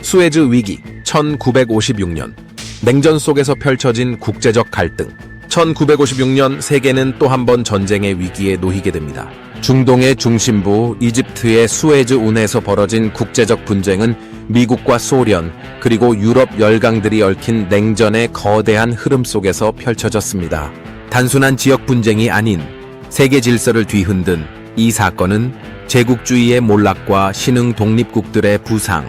수에즈 위기 1956년 냉전 속에서 펼쳐진 국제적 갈등 1956년 세계는 또 한 번 전쟁의 위기에 놓이게 됩니다. 중동의 중심부 이집트의 수에즈 운해에서 벌어진 국제적 분쟁은 미국과 소련 그리고 유럽 열강들이 얽힌 냉전의 거대한 흐름 속에서 펼쳐졌습니다. 단순한 지역 분쟁이 아닌 세계 질서를 뒤흔든 이 사건은 제국주의의 몰락과 신흥 독립국들의 부상,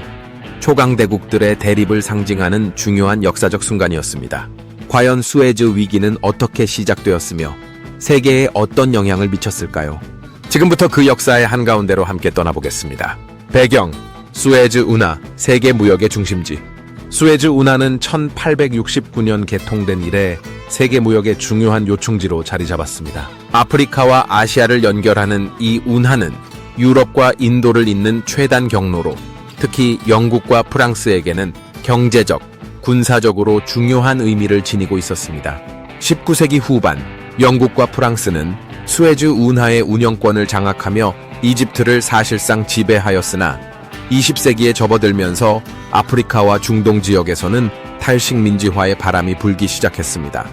초강대국들의 대립을 상징하는 중요한 역사적 순간이었습니다. 과연 수에즈 위기는 어떻게 시작되었으며 세계에 어떤 영향을 미쳤을까요? 지금부터 그 역사의 한가운데로 함께 떠나보겠습니다. 배경, 수에즈 운하, 세계 무역의 중심지. 수에즈 운하는 1869년 개통된 이래 세계 무역의 중요한 요충지로 자리 잡았습니다. 아프리카와 아시아를 연결하는 이 운하는 유럽과 인도를 잇는 최단 경로로 특히 영국과 프랑스에게는 경제적, 군사적으로 중요한 의미를 지니고 있었습니다. 19세기 후반, 영국과 프랑스는 수에즈 운하의 운영권을 장악하며 이집트를 사실상 지배하였으나 20세기에 접어들면서 아프리카와 중동 지역에서는 탈식민지화의 바람이 불기 시작했습니다.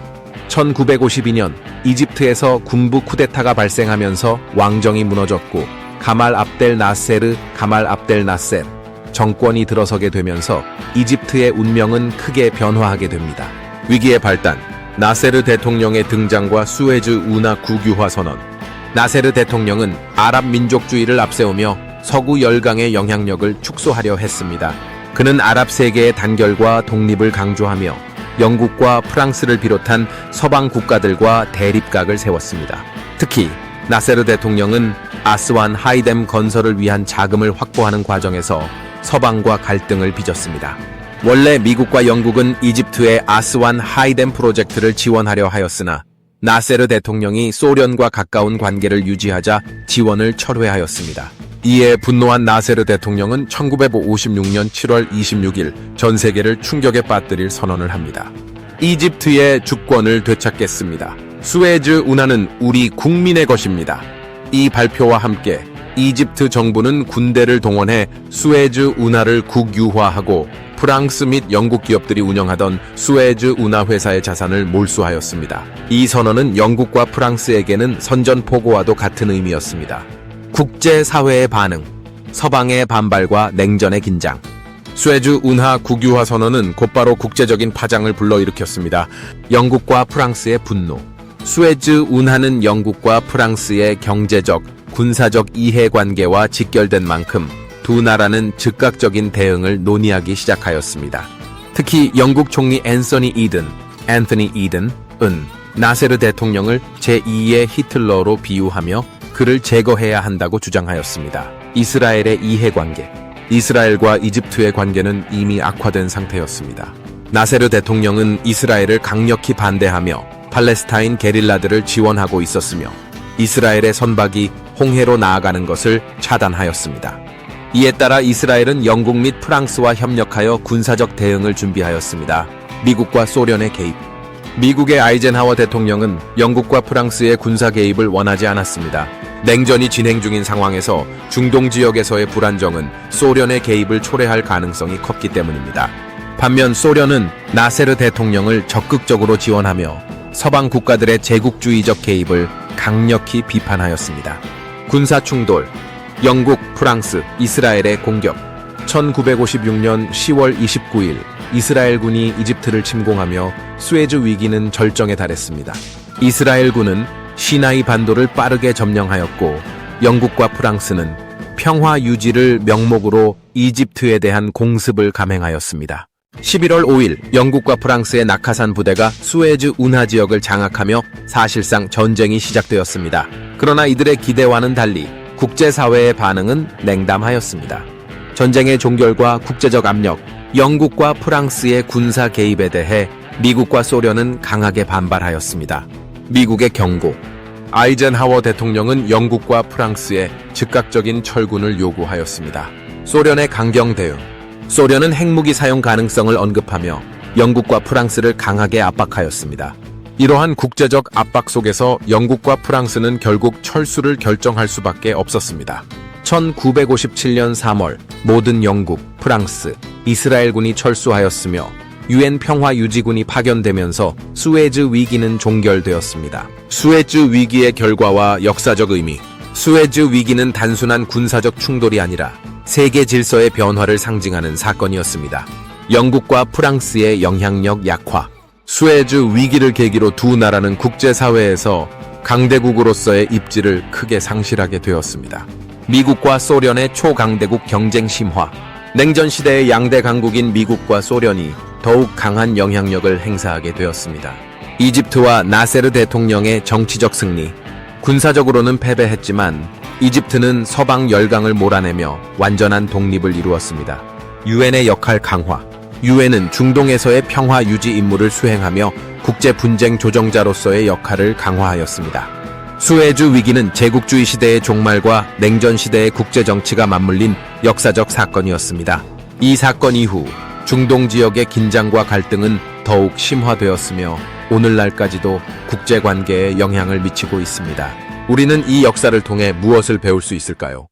1952년 이집트에서 군부 쿠데타가 발생하면서 왕정이 무너졌고 가말 압델 나세르 정권이 들어서게 되면서 이집트의 운명은 크게 변화하게 됩니다. 위기의 발단, 나세르 대통령의 등장과 수에즈 운하 국유화 선언. 나세르 대통령은 아랍 민족주의를 앞세우며 서구 열강의 영향력을 축소하려 했습니다. 그는 아랍 세계의 단결과 독립을 강조하며 영국과 프랑스를 비롯한 서방 국가들과 대립각을 세웠습니다. 특히 나세르 대통령은 아스완 하이뎀 건설을 위한 자금을 확보하는 과정에서 서방과 갈등을 빚었습니다. 원래 미국과 영국은 이집트의 아스완 하이뎀 프로젝트를 지원하려 하였으나 나세르 대통령이 소련과 가까운 관계를 유지하자 지원을 철회하였습니다. 이에 분노한 나세르 대통령은 1956년 7월 26일 전 세계를 충격에 빠뜨릴 선언을 합니다. 이집트의 주권을 되찾겠습니다. 수에즈 운하는 우리 국민의 것입니다. 이 발표와 함께 이집트 정부는 군대를 동원해 수에즈 운하를 국유화하고 프랑스 및 영국 기업들이 운영하던 수에즈 운하 회사의 자산을 몰수하였습니다. 이 선언은 영국과 프랑스에게는 선전포고와도 같은 의미였습니다. 국제사회의 반응, 서방의 반발과 냉전의 긴장. 수에즈 운하 국유화 선언은 곧바로 국제적인 파장을 불러일으켰습니다. 영국과 프랑스의 분노. 수에즈 운하는 영국과 프랑스의 경제적, 군사적 이해관계와 직결된 만큼 두 나라는 즉각적인 대응을 논의하기 시작하였습니다. 특히 영국 총리 앤서니 이든은 나세르 대통령을 제2의 히틀러로 비유하며 그를 제거해야 한다고 주장하였습니다. 이스라엘의 이해관계. 이스라엘과 이집트의 관계는 이미 악화된 상태였습니다. 나세르 대통령은 이스라엘을 강력히 반대하며 팔레스타인 게릴라들을 지원하고 있었으며 이스라엘의 선박이 홍해로 나아가는 것을 차단하였습니다. 이에 따라 이스라엘은 영국 및 프랑스와 협력하여 군사적 대응을 준비하였습니다. 미국과 소련의 개입. 미국의 아이젠하워 대통령은 영국과 프랑스의 군사 개입을 원하지 않았습니다. 냉전이 진행 중인 상황에서 중동 지역에서의 불안정은 소련의 개입을 초래할 가능성이 컸기 때문입니다. 반면 소련은 나세르 대통령을 적극적으로 지원하며 서방 국가들의 제국주의적 개입을 강력히 비판하였습니다. 군사 충돌, 영국, 프랑스, 이스라엘의 공격. 1956년 10월 29일 이스라엘군이 이집트를 침공하며 수에즈 위기는 절정에 달했습니다. 이스라엘군은 시나이 반도를 빠르게 점령하였고 영국과 프랑스는 평화 유지를 명목으로 이집트에 대한 공습을 감행하였습니다. 11월 5일 영국과 프랑스의 낙하산 부대가 수에즈 운하 지역을 장악하며 사실상 전쟁이 시작되었습니다. 그러나 이들의 기대와는 달리 국제사회의 반응은 냉담하였습니다. 전쟁의 종결과 국제적 압력, 영국과 프랑스의 군사 개입에 대해 미국과 소련은 강하게 반발하였습니다. 미국의 경고. 아이젠하워 대통령은 영국과 프랑스에 즉각적인 철군을 요구하였습니다. 소련의 강경 대응. 소련은 핵무기 사용 가능성을 언급하며 영국과 프랑스를 강하게 압박하였습니다. 이러한 국제적 압박 속에서 영국과 프랑스는 결국 철수를 결정할 수밖에 없었습니다. 1957년 3월 모든 영국, 프랑스, 이스라엘군이 철수하였으며 유엔 평화유지군이 파견되면서 수에즈 위기는 종결되었습니다. 수에즈 위기의 결과와 역사적 의미. 수에즈 위기는 단순한 군사적 충돌이 아니라 세계 질서의 변화를 상징하는 사건이었습니다. 영국과 프랑스의 영향력 약화. 수에즈 위기를 계기로 두 나라는 국제사회에서 강대국으로서의 입지를 크게 상실하게 되었습니다. 미국과 소련의 초강대국 경쟁 심화. 냉전 시대의 양대 강국인 미국과 소련이 더욱 강한 영향력을 행사하게 되었습니다. 이집트와 나세르 대통령의 정치적 승리. 군사적으로는 패배했지만 이집트는 서방 열강을 몰아내며 완전한 독립을 이루었습니다. 유엔의 역할 강화. 유엔은 중동에서의 평화 유지 임무를 수행하며 국제 분쟁 조정자로서의 역할을 강화하였습니다. 수에즈 위기는 제국주의 시대의 종말과 냉전 시대의 국제 정치가 맞물린 역사적 사건이었습니다. 이 사건 이후 중동 지역의 긴장과 갈등은 더욱 심화되었으며 오늘날까지도 국제 관계에 영향을 미치고 있습니다. 우리는 이 역사를 통해 무엇을 배울 수 있을까요?